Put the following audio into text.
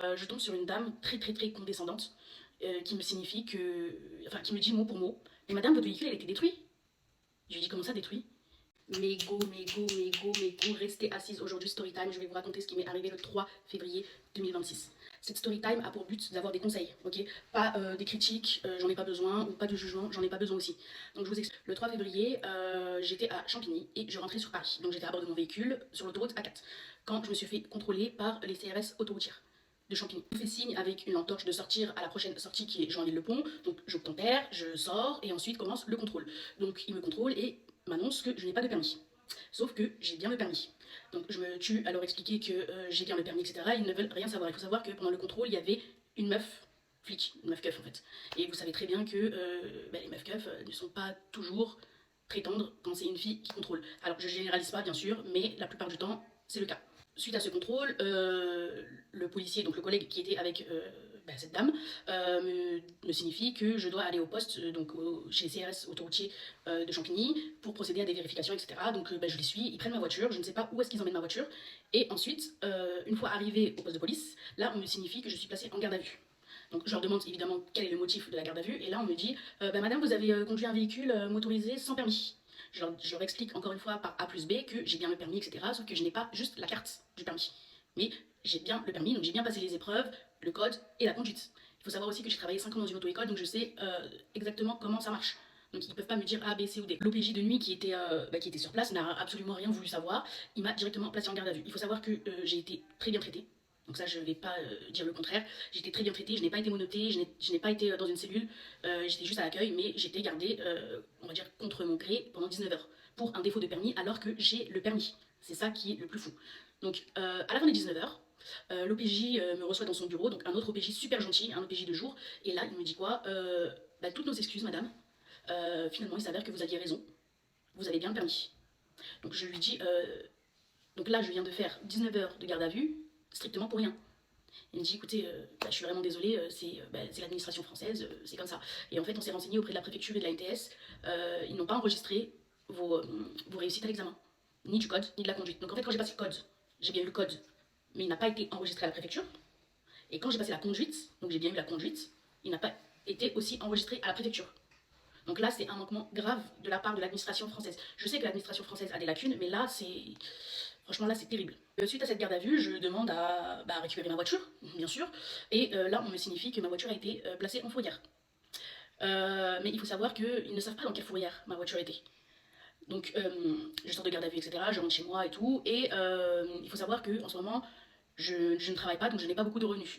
Je tombe sur une dame très condescendante qui me signifie que. Enfin, qui me dit mot pour mot: mais madame, votre véhicule, il a été détruit. Je lui dis: comment ça détruit? Mes go, restez assise aujourd'hui, story time. Je vais vous raconter ce qui m'est arrivé le 3 février 2026. Cette story time a pour but d'avoir des conseils, ok? Pas des critiques, j'en ai pas besoin, ou pas de jugement, j'en ai pas besoin aussi. Donc je vous explique. Le 3 février, j'étais à Champigny et je rentrais sur Paris. Donc j'étais à bord de mon véhicule sur l'autoroute A4 quand je me suis fait contrôler par les CRS autoroutières de Champigny. Je me fais signe avec une entorche de sortir à la prochaine sortie qui est Jean-Lille-le-Pont. Donc j'obtempère, je sors et ensuite commence le contrôle. Donc il me contrôle et m'annonce que je n'ai pas de permis. Sauf que j'ai bien le permis. Donc je me tue à leur expliquer que j'ai bien le permis, etc. Ils ne veulent rien savoir. Il faut savoir que pendant le contrôle, il y avait une meuf flic, une meuf keuf en fait. Et vous savez très bien que les meufs keufs ne sont pas toujours très tendres quand c'est une fille qui contrôle. Alors je généralise pas bien sûr, mais la plupart du temps, c'est le cas. Suite à ce contrôle, le policier, donc le collègue qui était avec cette dame, me signifie que je dois aller au poste, chez les CRS autoroutiers de Champigny, pour procéder à des vérifications, etc. Donc je les suis, ils prennent ma voiture, je ne sais pas où est-ce qu'ils emmènent ma voiture. Et ensuite, une fois arrivé au poste de police, là on me signifie que je suis placée en garde à vue. Donc je leur demande évidemment quel est le motif de la garde à vue, et là on me dit madame, vous avez conduit un véhicule motorisé sans permis. Je leur explique encore une fois par A plus B que j'ai bien le permis, etc. Sauf que je n'ai pas juste la carte du permis. Mais j'ai bien le permis, donc j'ai bien passé les épreuves, le code et la conduite. Il faut savoir aussi que j'ai travaillé 5 ans dans une auto-école, donc je sais exactement comment ça marche. Donc ils ne peuvent pas me dire A, B, C ou D. L'OPJ de nuit qui était sur place n'a absolument rien voulu savoir. Il m'a directement placé en garde à vue. Il faut savoir que j'ai été très bien traitée. Donc ça, je ne vais pas dire le contraire. J'ai été très bien traitée, je n'ai pas été menottée, je n'ai pas été dans une cellule. J'étais juste à l'accueil, mais j'étais gardée, on va dire, contre mon gré pendant 19 heures pour un défaut de permis alors que j'ai le permis. C'est ça qui est le plus fou. Donc à la fin des 19 heures, l'OPJ me reçoit dans son bureau, donc un autre OPJ super gentil, un OPJ de jour, et là il me dit quoi toutes nos excuses madame, finalement il s'avère que vous aviez raison, vous avez bien le permis. Donc je lui dis, donc là je viens de faire 19 heures de garde à vue, strictement pour rien. Il me dit écoutez, je suis vraiment désolée, c'est l'administration française, c'est comme ça. Et en fait on s'est renseigné auprès de la préfecture et de la NTS, ils n'ont pas enregistré vos réussites à l'examen, ni du code, ni de la conduite. Donc en fait quand j'ai passé le code, j'ai bien eu le code, mais il n'a pas été enregistré à la préfecture. Et quand j'ai passé la conduite, donc j'ai bien eu la conduite, il n'a pas été aussi enregistré à la préfecture. Donc là, c'est un manquement grave de la part de l'administration française. Je sais que l'administration française a des lacunes, mais là, c'est... Franchement, là, c'est terrible. Suite à cette garde à vue, je demande à récupérer ma voiture, bien sûr, et là, on me signifie que ma voiture a été placée en fourrière. Mais il faut savoir qu'ils ne savent pas dans quelle fourrière ma voiture était. Donc, je sors de garde à vue, etc., je rentre chez moi et tout, et il faut savoir qu'en ce moment, je ne travaille pas, donc je n'ai pas beaucoup de revenus.